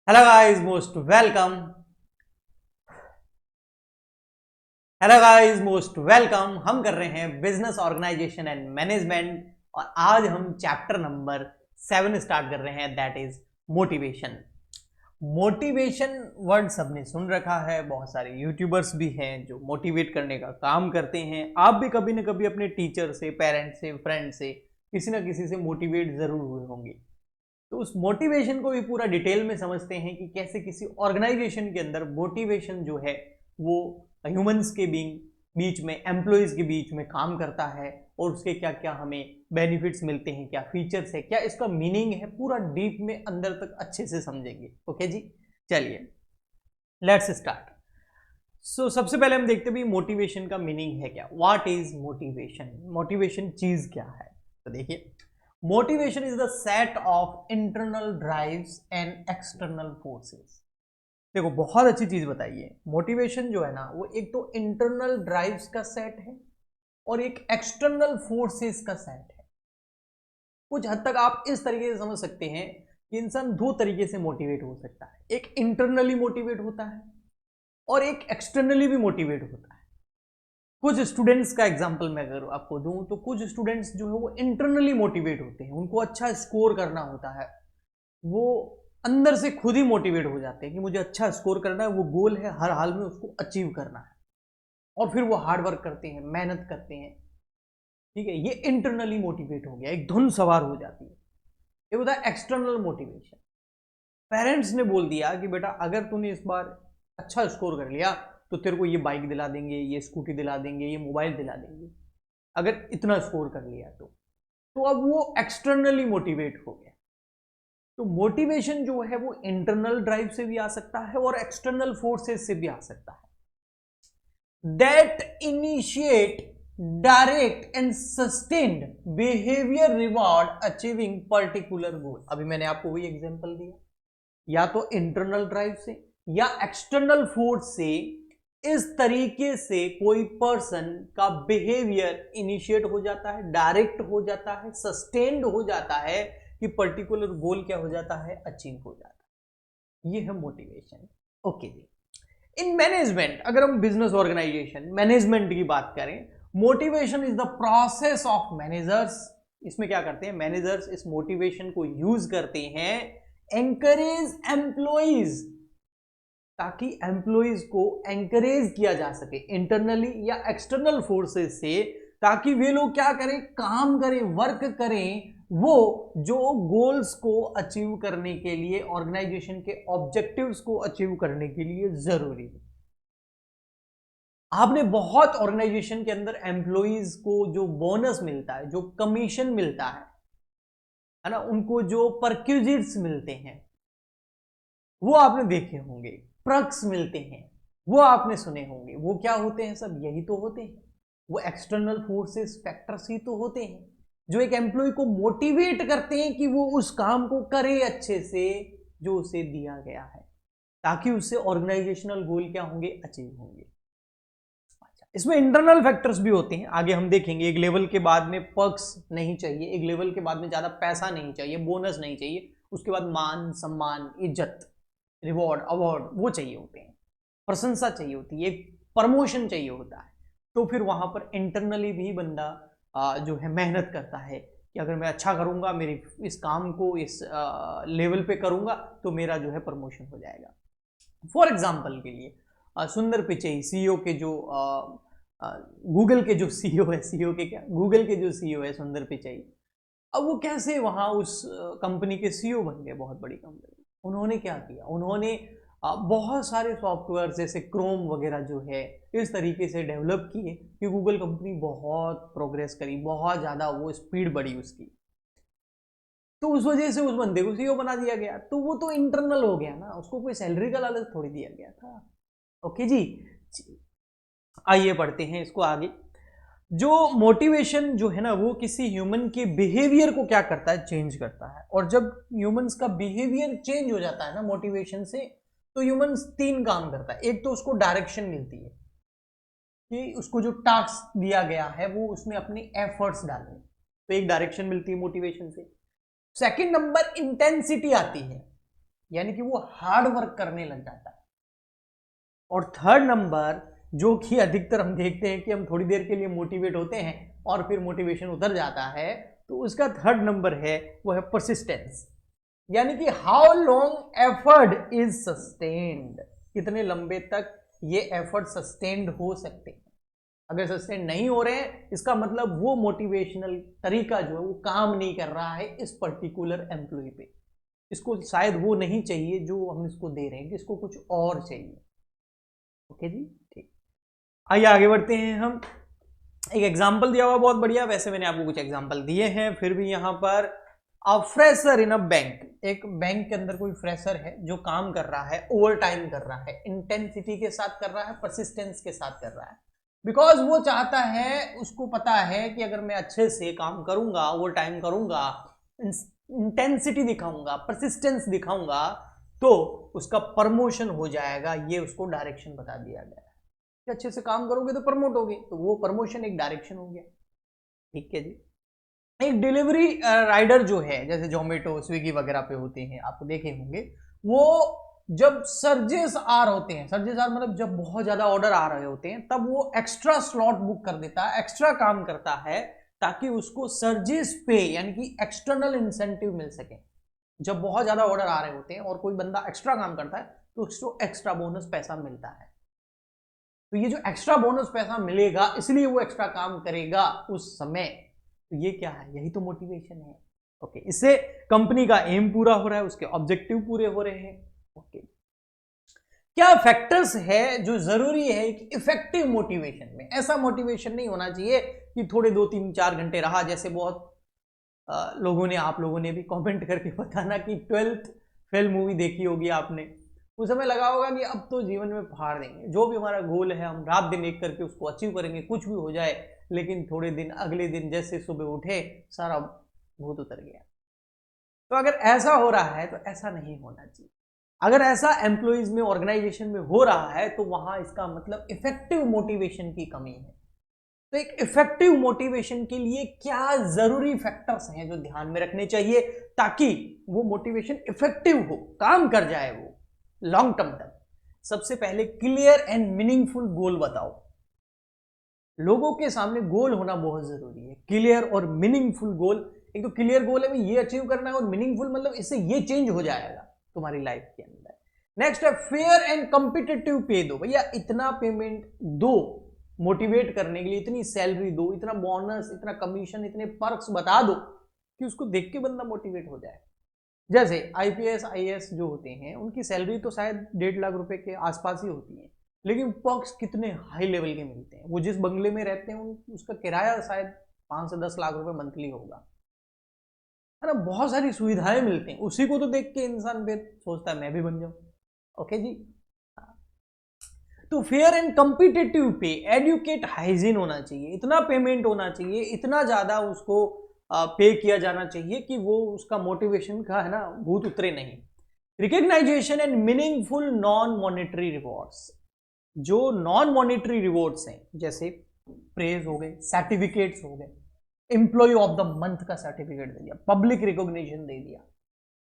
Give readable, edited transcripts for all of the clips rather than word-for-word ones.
Hello guys most welcome. Hello guys most welcome. हम कर रहे हैं बिजनेस ऑर्गेनाइजेशन एंड मैनेजमेंट और आज हम चैप्टर नंबर 7 स्टार्ट कर रहे हैं, that is motivation. Motivation word सबने सुन रखा है, बहुत सारे यूट्यूबर्स भी हैं जो मोटिवेट करने का काम करते हैं। आप भी कभी ना कभी अपने टीचर से, पेरेंट्स से, फ्रेंड से, किसी ना किसी से मोटिवेट जरूर हुए होंगे। तो उस मोटिवेशन को भी पूरा डिटेल में समझते हैं कि कैसे किसी ऑर्गेनाइजेशन के अंदर मोटिवेशन जो है वो ह्यूमंस के बीच में, एम्प्लॉयज के बीच में काम करता है और उसके क्या क्या हमें बेनिफिट्स मिलते हैं, क्या फीचर्स है, क्या इसका मीनिंग है, पूरा डीप में अंदर तक अच्छे से समझेंगे। ओके जी, चलिए लेट्स स्टार्ट। सबसे पहले हम देखते हैं मोटिवेशन का मीनिंग है क्या। What is motivation? मोटिवेशन चीज क्या है? तो देखिए, motivation is the set of internal drives and external forces. देखो, बहुत अच्छी चीज बताइए। मोटिवेशन जो है ना, वो एक तो इंटरनल ड्राइव्स का सेट है और एक एक्सटर्नल फोर्सेस का सेट है। कुछ हद तक आप इस तरीके से समझ सकते हैं कि इंसान दो तरीके से मोटिवेट हो सकता है। एक इंटरनली मोटिवेट होता है और एक एक्सटर्नली भी मोटिवेट होता है। कुछ स्टूडेंट्स का एग्जांपल मैं अगर आपको दूं तो कुछ स्टूडेंट्स जो है वो इंटरनली मोटिवेट होते हैं, उनको अच्छा स्कोर करना होता है, वो अंदर से खुद ही मोटिवेट हो जाते हैं कि मुझे अच्छा स्कोर करना है, वो गोल है, हर हाल में उसको अचीव करना है और फिर वो हार्ड वर्क करते हैं, मेहनत करते हैं। ठीक है, ये इंटरनली मोटिवेट हो गया, एक धुन सवार हो जाती है। ये होता है एक्सटर्नल मोटिवेशन। पेरेंट्स ने बोल दिया कि बेटा अगर तूने इस बार अच्छा स्कोर कर लिया तो तेरे को ये बाइक दिला देंगे, ये स्कूटी दिला देंगे, ये मोबाइल दिला देंगे, अगर इतना स्कोर कर लिया तो अब वो एक्सटर्नली मोटिवेट हो गया। तो मोटिवेशन जो है वो इंटरनल ड्राइव से भी आ सकता है और एक्सटर्नल फोर्सेस से भी आ सकता है। That initiate, direct and sustained behaviour reward achieving particular goal. अभी मैंने आपको वही एग्जांपल दिया, या तो इंटरनल ड्राइव से या एक्सटर्नल फोर्स से इस तरीके से कोई पर्सन का बिहेवियर इनिशिएट हो जाता है, डायरेक्ट हो जाता है, सस्टेन्ड हो जाता है कि पर्टिकुलर गोल क्या हो जाता है, अचीव हो जाता है। ये है मोटिवेशन। ओके जी। इन मैनेजमेंट, अगर हम बिजनेस ऑर्गेनाइजेशन मैनेजमेंट की बात करें, motivation is the process of managers. इसमें क्या करते हैं मैनेजर्स? इस मोटिवेशन को यूज करते हैं एंकरेज एम्प्लॉइज, ताकि एम्प्लॉइज को एंकरेज किया जा सके इंटरनली या एक्सटर्नल फोर्सेस से, ताकि वे लोग क्या करें, काम करें, वर्क करें, वो जो गोल्स को अचीव करने के लिए, ऑर्गेनाइजेशन के ऑब्जेक्टिव्स को अचीव करने के लिए जरूरी है। आपने बहुत ऑर्गेनाइजेशन के अंदर एम्प्लॉइज को जो बोनस मिलता है, जो कमीशन मिलता है ना, उनको जो परक्यूजिट्स मिलते हैं वो आपने देखे होंगे, प्रक्स मिलते हैं वो आपने सुने होंगे। वो क्या होते हैं? सब यही तो होते हैं, वो एक्सटर्नल फोर्सेस, फैक्टर्स ही तो होते हैं जो एक एम्प्लॉय को मोटिवेट करते हैं कि वो उस काम को करे अच्छे से जो उसे दिया गया है, ताकि उससे ऑर्गेनाइजेशनल गोल क्या होंगे, अचीव होंगे। अच्छा, इसमें इंटरनल फैक्टर्स भी होते हैं, आगे हम देखेंगे। एक लेवल के बाद में पर्क्स नहीं चाहिए, एक लेवल के बाद में ज्यादा पैसा नहीं चाहिए, बोनस नहीं चाहिए, उसके बाद मान सम्मान, इज्जत, रिवॉर्ड, अवार्ड वो चाहिए होते हैं, प्रशंसा चाहिए होती है, एक प्रमोशन चाहिए होता है। तो फिर वहां पर इंटरनली भी बंदा जो है मेहनत करता है कि अगर मैं अच्छा करूंगा, मेरी इस काम को इस लेवल पे करूंगा तो मेरा जो है प्रमोशन हो जाएगा। फॉर एग्जाम्पल के लिए सुंदर पिचई, सीईओ के जो गूगल के जो सीईओ है, सीईओ के क्या, गूगल के जो सीईओ है सुंदर पिचई, अब वो कैसे वहां उस कंपनी के सीईओ बन गए, बहुत बड़ी कंपनी। उन्होंने क्या किया, उन्होंने बहुत सारे सॉफ्टवेयर जैसे क्रोम वगैरह जो है इस तरीके से डेवलप किए कि गूगल कंपनी बहुत प्रोग्रेस करी, बहुत ज़्यादा वो स्पीड बढ़ी उसकी। तो उस वजह से उस बंदे को सीईओ बना दिया गया। तो वो तो इंटरनल हो गया ना, उसको कोई सैलरी का लालच थोड़ी दिया गया था। ओके जी, आइए पढ़ते हैं इसको आगे। जो मोटिवेशन जो है ना, वो किसी ह्यूमन के बिहेवियर को क्या करता है, चेंज करता है। और जब ह्यूमंस का बिहेवियर चेंज हो जाता है ना मोटिवेशन से, तो ह्यूमंस तीन काम करता है। एक तो उसको डायरेक्शन मिलती है कि उसको जो टास्क दिया गया है वो उसमें अपने एफर्ट्स डालें, तो एक डायरेक्शन मिलती है मोटिवेशन से। सेकंड नंबर, इंटेंसिटी आती है यानी कि वो हार्ड वर्क करने लग जाता है। और थर्ड नंबर जो कि अधिकतर हम देखते हैं कि हम थोड़ी देर के लिए मोटिवेट होते हैं और फिर मोटिवेशन उतर जाता है, तो उसका थर्ड नंबर है वो है परसिस्टेंस, यानी कि how long effort is sustained, कितने लंबे तक ये एफर्ट सस्टेन्ड हो सकते हैं। अगर सस्टेन नहीं हो रहे हैं इसका मतलब वो मोटिवेशनल तरीका जो है वो काम नहीं कर रहा है इस पर्टिकुलर एम्प्लॉय पे, इसको शायद वो नहीं चाहिए जो हम इसको दे रहे हैं, कि इसको कुछ और चाहिए। ओके जी, ठीक। आइए आगे बढ़ते हैं। हम एक एग्जांपल दिया हुआ बहुत बढ़िया, वैसे मैंने आपको कुछ एग्जांपल दिए हैं, फिर भी यहां पर a fresher in a bank, एक बैंक के अंदर कोई फ्रेशर है जो काम कर रहा है, ओवर टाइम कर रहा है, इंटेंसिटी के साथ कर रहा है, परसिस्टेंस के साथ कर रहा है, बिकॉज वो चाहता है, उसको पता है कि अगर मैं अच्छे से काम करूंगा, ओवर टाइम करूंगा, इंटेंसिटी दिखाऊंगा, परसिस्टेंस दिखाऊंगा, तो उसका प्रमोशन हो जाएगा। ये उसको डायरेक्शन बता दिया गया है कि अच्छे से काम करोगे तो प्रमोट होगे, तो वो प्रमोशन एक डायरेक्शन हो गया। ठीक है जी। एक डिलीवरी राइडर जो है, जैसे जोमेटो स्विगी वगैरह पे होते हैं, आप देखे होंगे, वो जब सर्जेस आर होते हैं, सर्जेस आर मतलब जब बहुत ज्यादा ऑर्डर आ रहे होते हैं, तब वो एक्स्ट्रा स्लॉट बुक कर देता है, एक्स्ट्रा काम करता है, ताकि उसको सर्जेस पे यानी कि एक्सटर्नल इंसेंटिव मिल सके। जब बहुत ज्यादा ऑर्डर आ रहे होते हैं और कोई बंदा एक्स्ट्रा काम करता है तो उसको एक्स्ट्रा बोनस पैसा मिलता है। तो ये जो एक्स्ट्रा बोनस पैसा मिलेगा इसलिए वो एक्स्ट्रा काम करेगा उस समय, तो ये क्या है, यही तो मोटिवेशन है। ओके, इससे कंपनी का एम पूरा हो रहा है, उसके ऑब्जेक्टिव पूरे हो रहे हैं। ओके, क्या फैक्टर्स है जो जरूरी है कि इफेक्टिव मोटिवेशन में? ऐसा मोटिवेशन नहीं होना चाहिए कि थोड़े 2-3-4 घंटे रहा, जैसे बहुत लोगों ने, आप लोगों ने भी कमेंट करके बताना कि 12th फेल मूवी देखी होगी आपने, उस समय लगा होगा कि अब तो जीवन में फाड़ देंगे, जो भी हमारा गोल है हम रात दिन एक करके उसको अचीव करेंगे, कुछ भी हो जाए, लेकिन थोड़े दिन, अगले दिन जैसे सुबह उठे सारा भूत उतर गया। तो अगर ऐसा हो रहा है तो ऐसा नहीं होना चाहिए। अगर ऐसा एम्प्लॉइज में, ऑर्गेनाइजेशन में हो रहा है तो वहां इसका मतलब इफेक्टिव मोटिवेशन की कमी है। तो एक इफेक्टिव मोटिवेशन के लिए क्या जरूरी फैक्टर्स हैं जो ध्यान में रखने चाहिए ताकि वो मोटिवेशन इफेक्टिव हो, काम कर जाए वो लॉन्ग टर्म तक? सबसे पहले क्लियर एंड मीनिंगफुल गोल बताओ। लोगों के सामने गोल होना बहुत जरूरी है, क्लियर और मीनिंगफुल गोल। एक तो क्लियर गोल है ये अचीव करना है, और मीनिंगफुल मतलब इससे ये चेंज हो जाएगा तुम्हारी लाइफ के अंदर। नेक्स्ट है फेयर एंड कॉम्पिटिटिव पे दो, भैया इतना पेमेंट दो मोटिवेट करने के लिए, इतनी सैलरी दो, इतना बोनस, इतना कमीशन, इतने पर्क्स बता दो कि उसको देख के बंदा मोटिवेट हो जाए। जैसे आईपीएस आईएएस जो होते हैं उनकी सैलरी तो शायद 1.5 लाख रुपए के आसपास ही होती है, लेकिन पर्क्स कितने हाई लेवल के मिलते हैं। वो जिस बंगले में रहते हैं उसका किराया शायद 5 से 10 लाख रुपए मंथली होगा, है ना, बहुत सारी सुविधाएं मिलती हैं। उसी को तो देख के इंसान फिर सोचता है मैं भी बन जाऊं। ओके जी। तो फेयर एंड कॉम्पिटिटिव पे, एडुकेट हाइजीन होना चाहिए, इतना पेमेंट होना चाहिए, इतना ज्यादा उसको पे किया जाना चाहिए कि वो उसका मोटिवेशन का, है ना, भूत उतरे नहीं। Recognisation and meaningful non monetary rewards, जो नॉन मॉनेटरी रिवॉर्ड्स हैं, जैसे प्रेज हो गए, सर्टिफिकेट्स हो गए, एम्प्लॉय ऑफ द मंथ का सर्टिफिकेट दे दिया, पब्लिक रिकॉग्निशन दे दिया।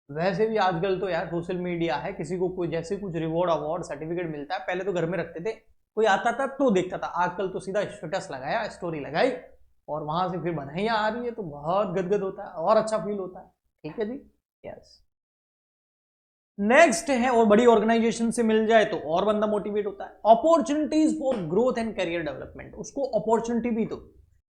वैसे भी आजकल तो यार सोशल मीडिया है, किसी को कोई जैसे कुछ रिवॉर्ड अवार्ड सर्टिफिकेट मिलता है, पहले तो घर में रखते थे, कोई आता था तो देखता था, आजकल तो सीधा स्टेटस लगाया, स्टोरी लगाई, और वहां से फिर बधाइयां आ रही है, तो बहुत गदगद होता है और अच्छा फील होता है। ठीक है जी, यस। नेक्स्ट है, और बड़ी ऑर्गेनाइजेशन से मिल जाए तो और बंदा मोटिवेट होता है। Opportunities for growth and career development, उसको अपॉर्चुनिटी भी दो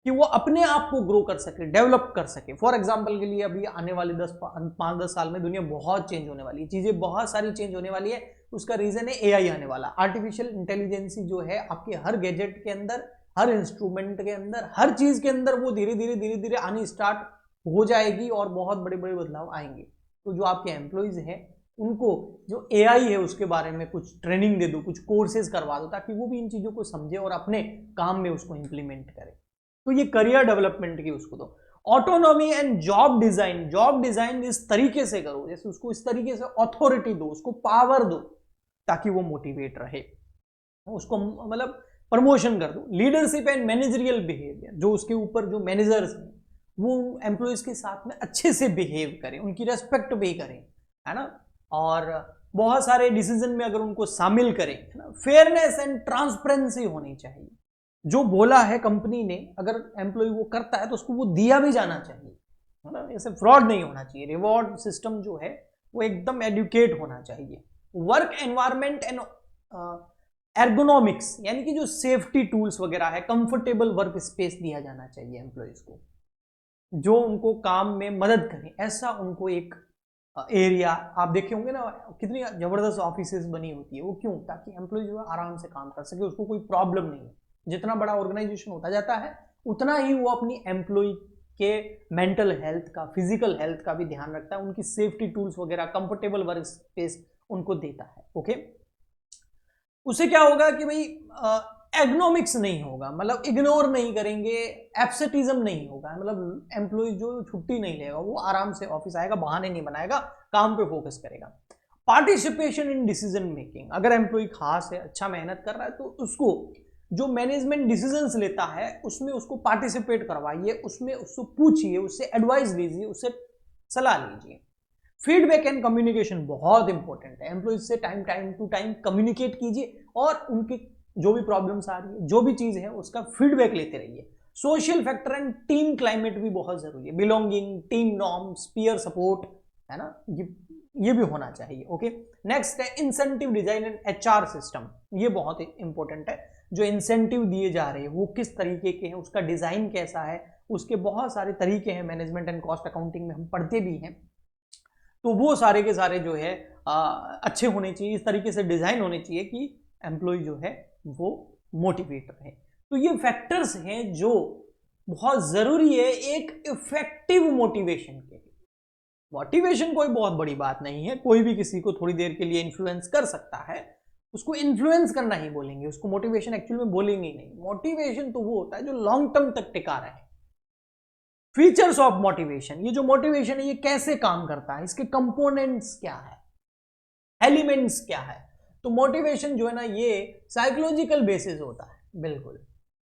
कि वो अपने आप को ग्रो कर सके, डेवलप कर सके। फॉर एग्जांपल के लिए अभी आने वाले 5-10 साल में दुनिया बहुत चेंज होने वाली है, चीजें बहुत सारी चेंज होने वाली है। उसका रीजन है एआई आने वाला, आर्टिफिशियल इंटेलिजेंस जो है आपके हर गैजेट के अंदर, हर इंस्ट्रूमेंट के अंदर, हर चीज के अंदर वो धीरे धीरे आनी स्टार्ट हो जाएगी और बहुत बड़े बड़े बदलाव आएंगे। तो जो आपके एम्प्लॉइज हैं उनको जो एआई है उसके बारे में कुछ ट्रेनिंग दे दो, कुछ कोर्सेज करवा दो, ताकि वो भी इन चीजों को समझे और अपने काम में उसको इंप्लीमेंट करे। तो ये करियर डेवलपमेंट की उसको दो। Autonomy and job design, job design इस तरीके से करो, जैसे उसको इस तरीके से अथॉरिटी दो, उसको पावर दो, ताकि वो मोटिवेट रहे, उसको मतलब प्रमोशन कर दो। लीडरशिप एंड मैनेजरियल बिहेवियर, जो उसके ऊपर जो मैनेजर्स हैं वो एम्प्लॉइज के साथ में अच्छे से बिहेव करें, उनकी रेस्पेक्ट भी करें, है ना। और बहुत सारे डिसीजन में अगर उनको शामिल करें, है ना, फेयरनेस एंड ट्रांसपेरेंसी होनी चाहिए। जो बोला है कंपनी ने, अगर एम्प्लॉय वो करता है तो उसको वो दिया भी जाना चाहिए, है ना, ऐसे फ्रॉड नहीं होना चाहिए। रिवॉर्ड सिस्टम जो है वो एकदम एडुकेट होना चाहिए। वर्क एनवायरमेंट एंड एर्गोनॉमिक्स, यानी कि जो सेफ्टी टूल्स वगैरह है, कंफर्टेबल वर्क स्पेस दिया जाना चाहिए एम्प्लॉयज को, जो उनको काम में मदद करे। ऐसा उनको एक एरिया, आप देखे होंगे ना कितनी जबरदस्त ऑफिसेज बनी होती है, वो क्यों? ताकि एम्प्लॉय जो है आराम से काम कर सके, उसको कोई प्रॉब्लम नहीं है। जितना बड़ा ऑर्गेनाइजेशन होता जाता है उतना ही वो अपनी एम्प्लॉय के मेंटल हेल्थ का, फिजिकल हेल्थ का भी ध्यान रखता है, उनकी सेफ्टी टूल्स वगैरह, कंफर्टेबल वर्क स्पेस उनको देता है। ओके, उससे क्या होगा कि भाई एग्नोमिक्स नहीं होगा, मतलब इग्नोर नहीं करेंगे, एब्सेंटिज्म नहीं होगा, मतलब एम्प्लॉय जो छुट्टी नहीं लेगा, वो आराम से ऑफिस आएगा, बहाने नहीं बनाएगा, काम पे फोकस करेगा। पार्टिसिपेशन इन डिसीजन मेकिंग, अगर एम्प्लॉय खास है, अच्छा मेहनत कर रहा है, तो उसको जो मैनेजमेंट डिसीजंस लेता है उसमें उसको पार्टिसिपेट करवाइए, उसमें उसको पूछिए, उससे एडवाइस लीजिए, उससे सलाह लीजिए। फीडबैक एंड कम्युनिकेशन बहुत इंपॉर्टेंट है। एम्प्लॉइज से टाइम टू टाइम कम्युनिकेट कीजिए और उनकी जो भी प्रॉब्लम्स आ रही है, जो भी चीज है, उसका फीडबैक लेते रहिए। Social factor and team climate भी बहुत जरूरी है। Belonging, team norms, peer support, है ना, ये भी होना चाहिए। ओके, नेक्स्ट है incentive design and HR system. ये बहुत इंपॉर्टेंट है। जो इंसेंटिव दिए जा रहे हैं वो किस तरीके के हैं, उसका डिजाइन कैसा है, उसके बहुत सारे तरीके हैं। मैनेजमेंट एंड कॉस्ट अकाउंटिंग में हम पढ़ते भी हैं, तो वो सारे के सारे जो है अच्छे होने चाहिए, इस तरीके से डिजाइन होने चाहिए कि एम्प्लॉय जो है वो मोटिवेट रहे। तो ये फैक्टर्स हैं जो बहुत जरूरी है एक इफेक्टिव मोटिवेशन के लिए। मोटिवेशन कोई बहुत बड़ी बात नहीं है, कोई भी किसी को थोड़ी देर के लिए इन्फ्लुएंस कर सकता है, उसको इन्फ्लुएंस करना ही बोलेंगे, उसको मोटिवेशन एक्चुअली में बोलेंगे ही नहीं। मोटिवेशन तो वो होता है जो लॉन्ग टर्म तक टिका रहे। फीचर्स ऑफ मोटिवेशन, ये जो मोटिवेशन है ये कैसे काम करता है, इसके कंपोनेंट्स क्या है, एलिमेंट्स क्या है। तो मोटिवेशन जो है ना ये साइकोलॉजिकल बेसिस होता है, बिल्कुल,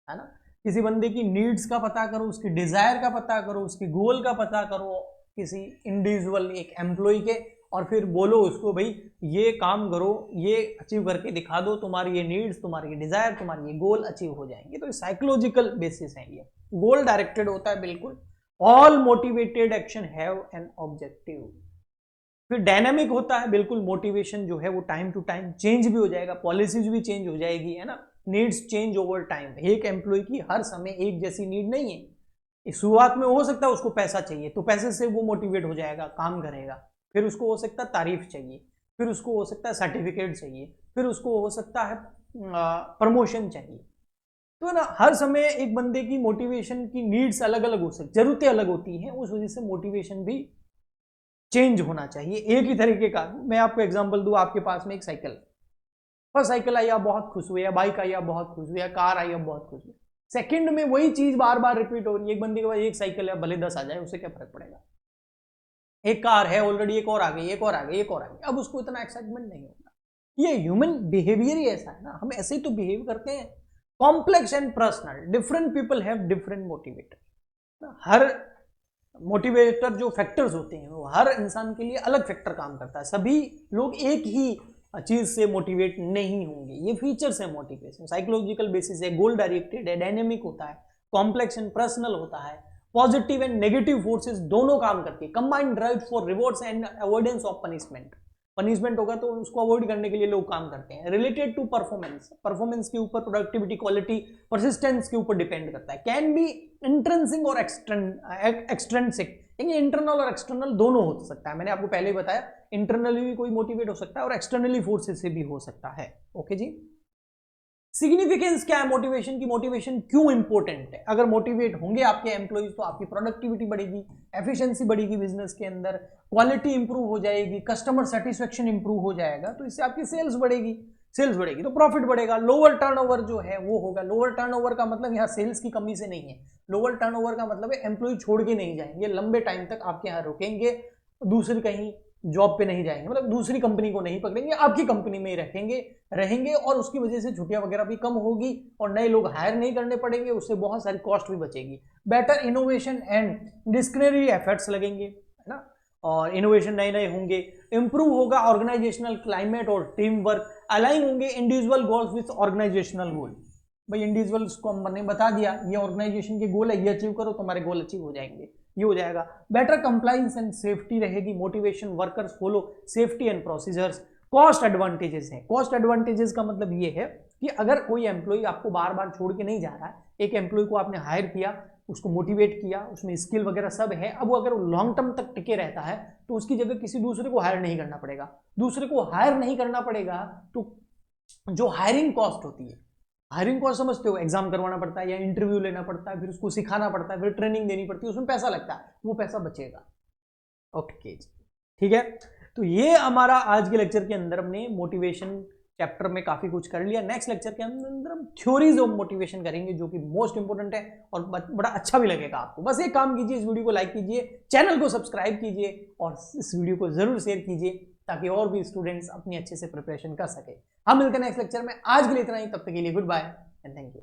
है ना। किसी बंदे की नीड्स का पता करो, उसकी डिजायर का पता करो, उसकी गोल का पता करो, किसी इंडिविजुअल एक एम्प्लॉय के, और फिर बोलो उसको भाई ये काम करो, ये अचीव करके दिखा दो, तुम्हारी ये नीड्स, तुम्हारी ये डिजायर, तुम्हारी ये गोल अचीव हो जाएंगे। तो साइकोलॉजिकल बेसिस है, ये गोल डायरेक्टेड होता है, बिल्कुल। All motivated action have an objective. फिर डायनामिक होता है, बिल्कुल। मोटिवेशन जो है वो टाइम टू टाइम चेंज भी हो जाएगा, पॉलिसीज भी चेंज हो जाएगी, है ना। Needs change over time. एक एम्प्लॉय की हर समय एक जैसी नीड नहीं है। शुरुआत में हो सकता है उसको पैसा चाहिए, तो पैसे से वो मोटिवेट हो जाएगा, काम करेगा। फिर उसको हो सकता है तारीफ चाहिए, फिर उसको हो सकता है सर्टिफिकेट चाहिए, फिर उसको हो सकता है प्रमोशन चाहिए। तो ना हर समय एक बंदे की मोटिवेशन की नीड्स अलग अलग हो सकती, जरूरतें अलग होती हैं, उस वजह से मोटिवेशन भी चेंज होना चाहिए। एक ही तरीके का, मैं आपको एग्जांपल दूं, आपके पास में एक साइकिल, फर्स्ट साइकिल आई आप बहुत खुश हुए, या बाइक आई आप बहुत खुश हुए, या कार आई आप बहुत खुश हुए। सेकंड में वही चीज बार बार रिपीट हो रही है। एक बंदे के पास एक साइकिल है, भले 10 आ जाए, उससे क्या फर्क पड़ेगा। एक कार है ऑलरेडी, एक और आ गई, एक और आ गई, एक और आ गई, अब उसको इतना एक्साइटमेंट नहीं होगा। ये ह्यूमन बिहेवियर ही ऐसा है ना, हम ऐसे ही तो बिहेव करते हैं। Complex and personal, different people have different motivator. Her motivator जो फैक्टर्स होते हैं वो हर इंसान के लिए अलग फैक्टर काम करता है। सभी लोग एक ही चीज से मोटिवेट नहीं होंगे। ये फीचर्स है मोटिवेशन। साइकोलॉजिकल बेसिस है, गोल डायरेक्टेड है, डायनेमिक होता है, कॉम्प्लेक्स एंड पर्सनल होता है, पॉजिटिव एंड नेगेटिव फोर्सेस दोनों काम करती है, combined drive for rewards and avoidance of punishment. Punishment होगा तो उसको अवॉइड करने के लिए लोग काम करते हैं। रिलेटेड टू परफॉर्मेंस, परफॉर्मेंस के ऊपर, प्रोडक्टिविटी, क्वालिटी, परसिस्टेंस के ऊपर डिपेंड करता है। कैन बी इंट्रिंसिक और एक्सट्रिंसिक, इंटरनल और एक्सटर्नल दोनों हो सकता है। मैंने आपको पहले ही बताया, इंटरनली भी कोई मोटिवेट हो सकता है और एक्सटर्नली फोर्सेस से भी हो सकता है। ओके जी। सिग्निफिकेंस क्या है मोटिवेशन की, मोटिवेशन क्यों इंपॉर्टेंट है। अगर मोटिवेट होंगे आपके एम्प्लॉइज तो आपकी प्रोडक्टिविटी बढ़ेगी, एफिशिएंसी बढ़ेगी बिजनेस के अंदर, क्वालिटी इंप्रूव हो जाएगी, कस्टमर सेटिस्फेक्शन इंप्रूव हो जाएगा, तो इससे आपकी सेल्स बढ़ेगी, सेल्स बढ़ेगी तो प्रॉफिट बढ़ेगा। लोअर टर्नओवर जो है वो होगा। लोअर टर्नओवर का मतलब यहाँ सेल्स की कमी से नहीं है, लोअर टर्नओवर का मतलब है एम्प्लॉय छोड़ के नहीं जाएंगे, लंबे टाइम तक आपके यहाँ रुकेंगे, दूसरी कहीं जॉब पे नहीं जाएंगे, मतलब दूसरी कंपनी को नहीं पकड़ेंगे, आपकी कंपनी में ही रहेंगे और उसकी वजह से छुट्टियां वगैरह भी कम होगी और नए लोग हायर नहीं करने पड़ेंगे, उससे बहुत सारी कॉस्ट भी बचेगी। Better innovation and discretionary efforts लगेंगे, है ना। और इनोवेशन नए नए होंगे, इंप्रूव होगा ऑर्गेनाइजेशनल क्लाइमेट और टीम वर्क, अलाइन होंगे इंडिविजुअल गोल्स विद ऑर्गेनाइजेशनल गोल। भाई इंडिविजुअल्स को हमने बता दिया ये ऑर्गेनाइजेशन के गोल है, ये अचीव करो, तुम्हारे गोल अचीव हो जाएंगे, ये हो जाएगा। बेटर कंप्लायंस एंड सेफ्टी रहेगी, motivation workers follow safety and procedures. Cost advantages हैं, कॉस्ट एडवांटेजेस का मतलब ये है कि अगर कोई एम्प्लॉय आपको बार बार छोड़ के नहीं जा रहा है, एक एम्प्लॉय को आपने हायर किया, उसको मोटिवेट किया, उसमें स्किल वगैरह सब है, अब वो अगर लॉन्ग टर्म तक टिके रहता है तो उसकी जगह किसी दूसरे को हायर नहीं करना पड़ेगा। दूसरे को हायर नहीं करना पड़ेगा तो जो हायरिंग कॉस्ट होती है, हायरिंग कॉस्ट समझते हो, एग्जाम करवाना पड़ता है या इंटरव्यू लेना पड़ता है, फिर उसको सिखाना पड़ता है, फिर ट्रेनिंग देनी पड़ती है, उसमें पैसा लगता है, वो पैसा बचेगा। ओके ठीक है, तो ये हमारा आज के लेक्चर के अंदर हमने मोटिवेशन चैप्टर में काफी कुछ कर लिया। नेक्स्ट लेक्चर के अंदर हम थ्योरीज ऑफ मोटिवेशन करेंगे जो कि मोस्ट इंपोर्टेंट है और बड़ा अच्छा भी लगेगा आपको। बस एक काम कीजिए, इस वीडियो को लाइक कीजिए, चैनल को सब्सक्राइब कीजिए और इस वीडियो को जरूर शेयर कीजिए ताकि और भी स्टूडेंट्स अपनी अच्छे से प्रिपरेशन कर सके। हम मिलते हैं नेक्स्ट लेक्चर में, आज के लिए इतना ही, तब तक के लिए goodbye and thank you.